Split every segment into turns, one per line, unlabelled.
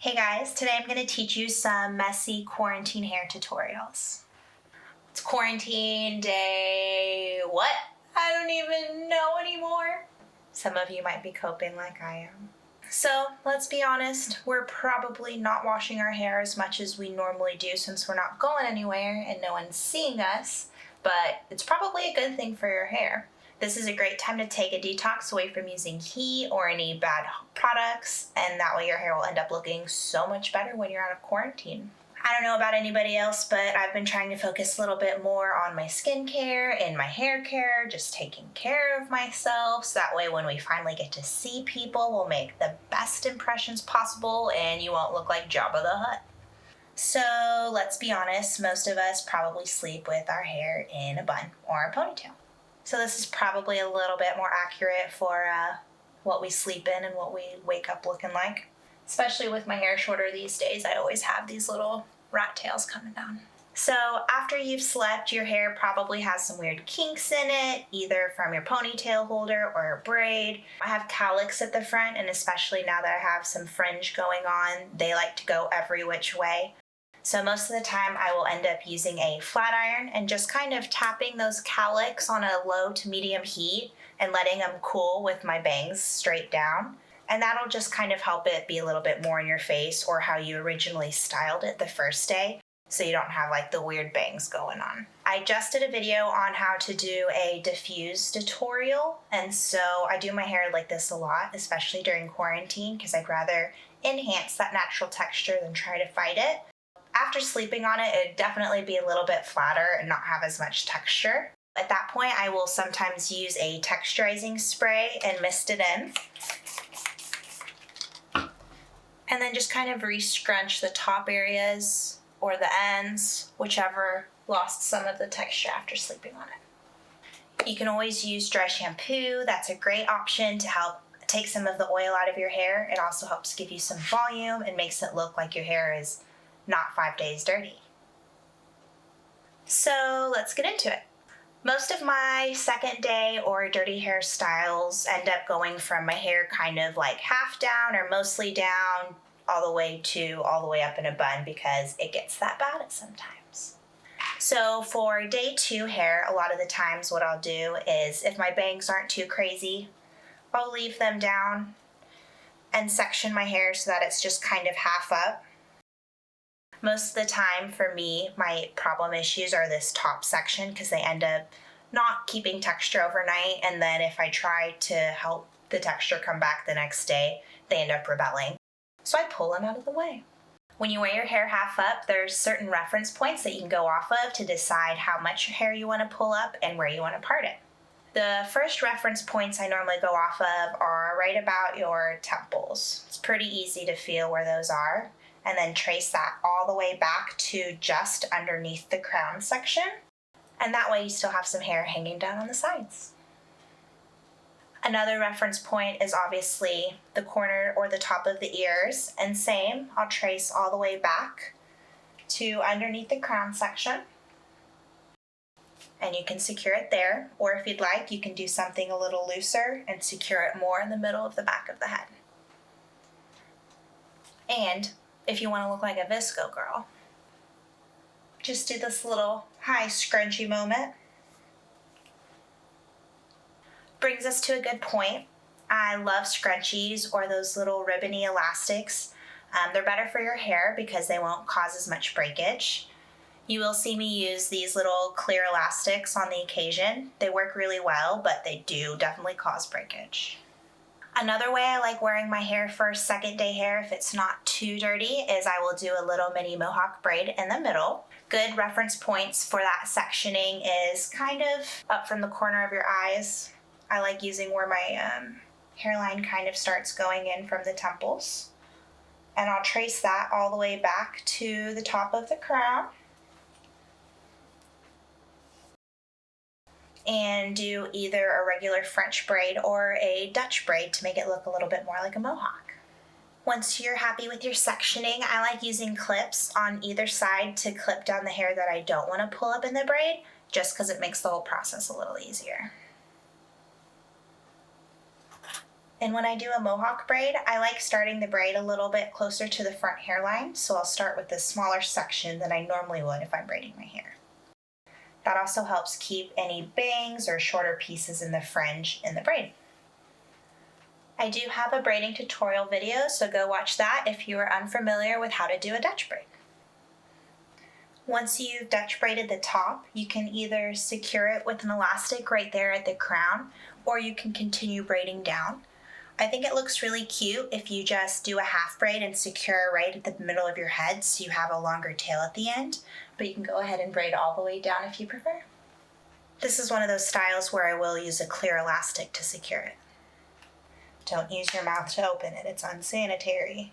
Hey guys, today I'm going to teach you some messy quarantine hair tutorials. It's quarantine day what? I don't even know anymore. Some of you might be coping like I am. So let's be honest, we're probably not washing our hair as much as we normally do since we're not going anywhere and no one's seeing us, but it's probably a good thing for your hair. This is a great time to take a detox away from using heat or any bad products, and that way your hair will end up looking so much better when you're out of quarantine. I don't know about anybody else, but I've been trying to focus a little bit more on my skincare and my hair care, just taking care of myself, so that way when we finally get to see people, we'll make the best impressions possible and you won't look like Jabba the Hutt. So let's be honest, most of us probably sleep with our hair in a bun or a ponytail. So this is probably a little bit more accurate for what we sleep in and what we wake up looking like. Especially with my hair shorter these days, I always have these little rat tails coming down. So after you've slept, your hair probably has some weird kinks in it, either from your ponytail holder or a braid. I have cowlicks at the front, and especially now that I have some fringe going on, they like to go every which way. So most of the time I will end up using a flat iron and just kind of tapping those cowlicks on a low to medium heat and letting them cool with my bangs straight down. And that'll just kind of help it be a little bit more in your face or how you originally styled it the first day, so you don't have like the weird bangs going on. I just did a video on how to do a diffuse tutorial, and so I do my hair like this a lot, especially during quarantine, because I'd rather enhance that natural texture than try to fight it. After sleeping on it, it'd definitely be a little bit flatter and not have as much texture. At that point, I will sometimes use a texturizing spray and mist it in. And then just kind of re-scrunch the top areas or the ends, whichever lost some of the texture after sleeping on it. You can always use dry shampoo. That's a great option to help take some of the oil out of your hair. It also helps give you some volume and makes it look like your hair is not 5 days dirty. So let's get into it. Most of my second day or dirty hairstyles end up going from my hair kind of like half down or mostly down all the way up in a bun because it gets that bad sometimes. So for day 2 hair, a lot of the times what I'll do is if my bangs aren't too crazy, I'll leave them down and section my hair so that it's just kind of half up. Most of the time for me, my problem issues are this top section because they end up not keeping texture overnight, and then if I try to help the texture come back the next day, they end up rebelling. So I pull them out of the way. When you wear your hair half up, there's certain reference points that you can go off of to decide how much hair you want to pull up and where you want to part it. The first reference points I normally go off of are right about your temples. It's pretty easy to feel where those are, and then trace that all the way back to just underneath the crown section. And that way you still have some hair hanging down on the sides. Another reference point is obviously the corner or the top of the ears, and same, I'll trace all the way back to underneath the crown section. And you can secure it there, or if you'd like, you can do something a little looser and secure it more in the middle of the back of the head. And if you want to look like a Visco girl, just do this little high scrunchy moment. Brings us to a good point. I love scrunchies or those little ribbony elastics. They're better for your hair because they won't cause as much breakage. You will see me use these little clear elastics on the occasion. They work really well, but they do definitely cause breakage. Another way I like wearing my hair for second day hair, if it's not too dirty, is I will do a little mini mohawk braid in the middle. Good reference points for that sectioning is kind of up from the corner of your eyes. I like using where my hairline kind of starts going in from the temples. And I'll trace that all the way back to the top of the crown. And do either a regular French braid or a Dutch braid to make it look a little bit more like a mohawk. Once you're happy with your sectioning, I like using clips on either side to clip down the hair that I don't want to pull up in the braid, just because it makes the whole process a little easier. And when I do a mohawk braid, I like starting the braid a little bit closer to the front hairline, so I'll start with a smaller section than I normally would if I'm braiding my hair. That also helps keep any bangs or shorter pieces in the fringe in the braid. I do have a braiding tutorial video, so go watch that if you are unfamiliar with how to do a Dutch braid. Once you've Dutch braided the top, you can either secure it with an elastic right there at the crown, or you can continue braiding down. I think it looks really cute if you just do a half braid and secure right at the middle of your head so you have a longer tail at the end, but you can go ahead and braid all the way down if you prefer. This is one of those styles where I will use a clear elastic to secure it. Don't use your mouth to open it, it's unsanitary.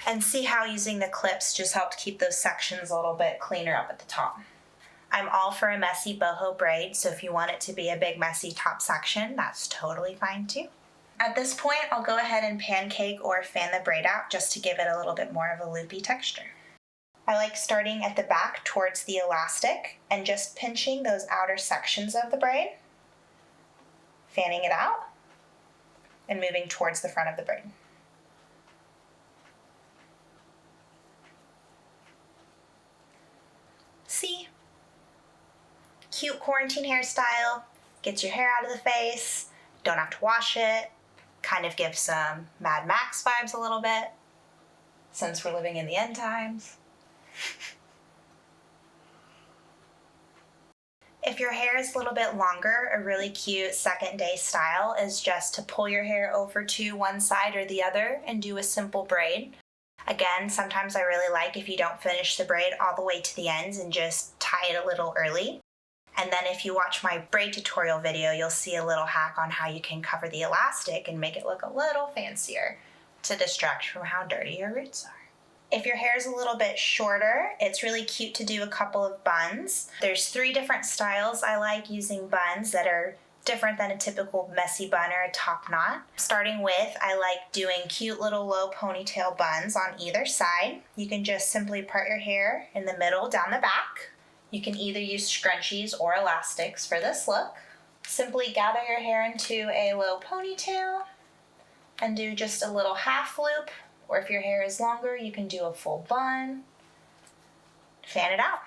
And see how using the clips just helped keep those sections a little bit cleaner up at the top. I'm all for a messy boho braid, so if you want it to be a big messy top section, that's totally fine too. At this point, I'll go ahead and pancake or fan the braid out just to give it a little bit more of a loopy texture. I like starting at the back towards the elastic and just pinching those outer sections of the braid, fanning it out, and moving towards the front of the braid. See? Cute quarantine hairstyle, gets your hair out of the face, don't have to wash it, kind of gives some Mad Max vibes a little bit, since we're living in the end times. If your hair is a little bit longer, a really cute second day style is just to pull your hair over to one side or the other and do a simple braid. Again, sometimes I really like if you don't finish the braid all the way to the ends and just tie it a little early. And then if you watch my braid tutorial video, you'll see a little hack on how you can cover the elastic and make it look a little fancier to distract from how dirty your roots are. If your hair is a little bit shorter, it's really cute to do a couple of buns. There's 3 different styles I like using buns that are different than a typical messy bun or a top knot. Starting with, I like doing cute little low ponytail buns on either side. You can just simply part your hair in the middle down the back. You can either use scrunchies or elastics for this look. Simply gather your hair into a low ponytail and do just a little half loop, or if your hair is longer, you can do a full bun. Fan it out.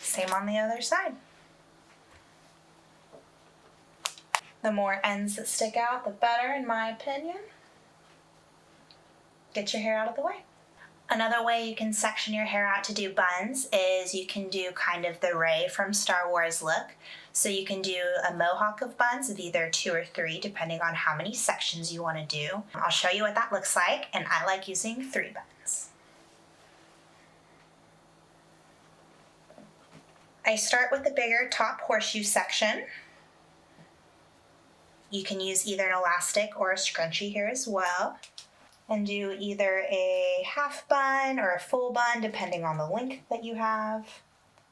Same on the other side. The more ends that stick out, the better, in my opinion. Get your hair out of the way. Another way you can section your hair out to do buns is you can do kind of the Rey from Star Wars look. So you can do a mohawk of buns of either 2 or 3, depending on how many sections you want to do. I'll show you what that looks like, and I like using 3 buns. I start with the bigger top horseshoe section. You can use either an elastic or a scrunchie here as well, and do either a half bun or a full bun, depending on the length that you have.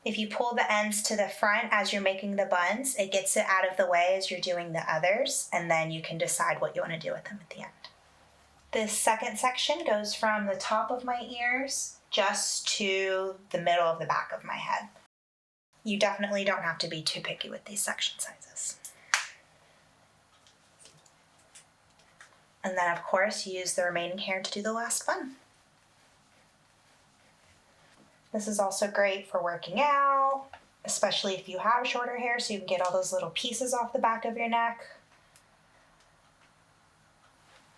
If you pull the ends to the front as you're making the buns, it gets it out of the way as you're doing the others, and then you can decide what you want to do with them at the end. This second section goes from the top of my ears just to the middle of the back of my head. You definitely don't have to be too picky with these section sizes. And then, of course, you use the remaining hair to do the last bun. This is also great for working out, especially if you have shorter hair, so you can get all those little pieces off the back of your neck.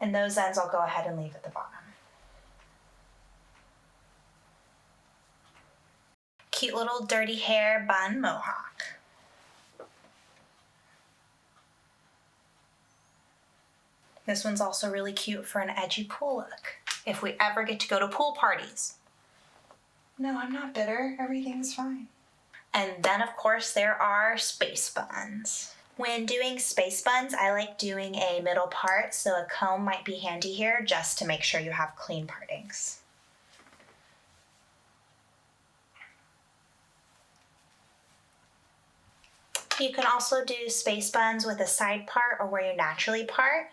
And those ends I'll go ahead and leave at the bottom. Cute little dirty hair bun mohawk. This one's also really cute for an edgy pool look, if we ever get to go to pool parties. No, I'm not bitter. Everything's fine. And then, of course, there are space buns. When doing space buns, I like doing a middle part, so a comb might be handy here just to make sure you have clean partings. You can also do space buns with a side part or where you naturally part.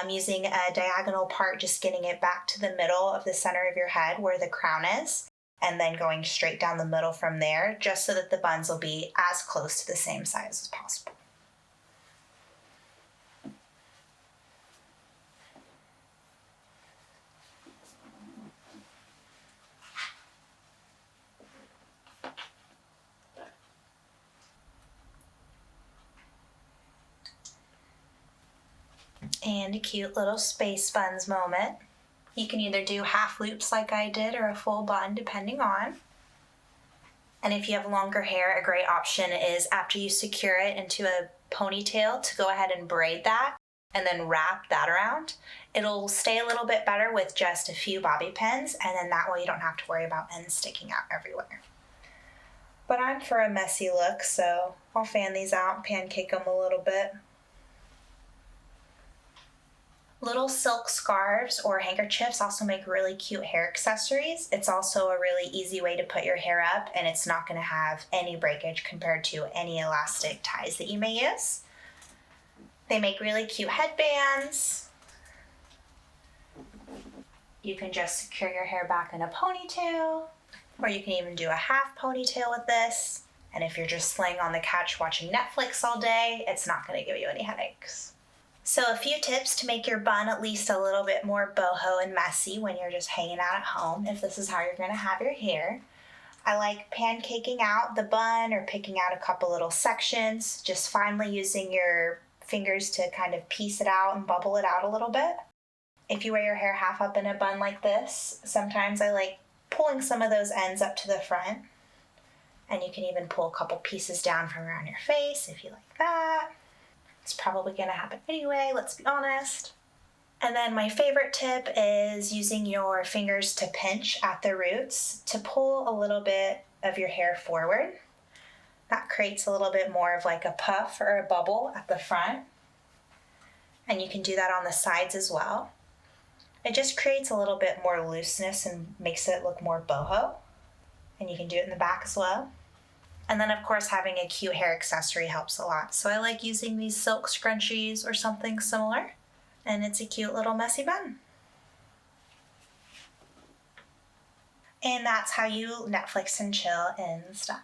Using a diagonal part, just getting it back to the middle of the center of your head where the crown is, and then going straight down the middle from there, just so that the buns will be as close to the same size as possible. and a cute little space buns moment. You can either do half loops like I did or a full bun, depending on. And if you have longer hair, a great option is after you secure it into a ponytail to go ahead and braid that and then wrap that around. It'll stay a little bit better with just a few bobby pins, and then that way you don't have to worry about ends sticking out everywhere. But I'm for a messy look, so I'll fan these out and pancake them a little bit. Little silk scarves or handkerchiefs also make really cute hair accessories. It's also a really easy way to put your hair up, and it's not going to have any breakage compared to any elastic ties that you may use. They make really cute headbands. You can just secure your hair back in a ponytail, or you can even do a half ponytail with this. And if you're just laying on the couch watching Netflix all day, it's not going to give you any headaches. So a few tips to make your bun at least a little bit more boho and messy when you're just hanging out at home, if this is how you're going to have your hair. I like pancaking out the bun or picking out a couple little sections, just finally using your fingers to kind of piece it out and bubble it out a little bit. If you wear your hair half up in a bun like this, sometimes I like pulling some of those ends up to the front. And you can even pull a couple pieces down from around your face if you like that. It's probably going to happen anyway, let's be honest. And then my favorite tip is using your fingers to pinch at the roots to pull a little bit of your hair forward. That creates a little bit more of like a puff or a bubble at the front. And you can do that on the sides as well. It just creates a little bit more looseness and makes it look more boho. And you can do it in the back as well. And then, of course, having a cute hair accessory helps a lot. So I like using these silk scrunchies or something similar. And it's a cute little messy bun. And that's how you Netflix and chill in style.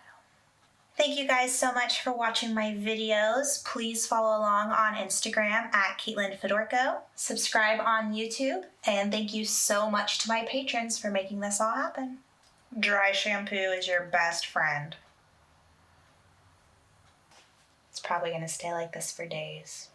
Thank you guys so much for watching my videos. Please follow along on Instagram at Caitlin Fedorko. Subscribe on YouTube. And thank you so much to my patrons for making this all happen. Dry shampoo is your best friend. It's probably going to stay like this for days.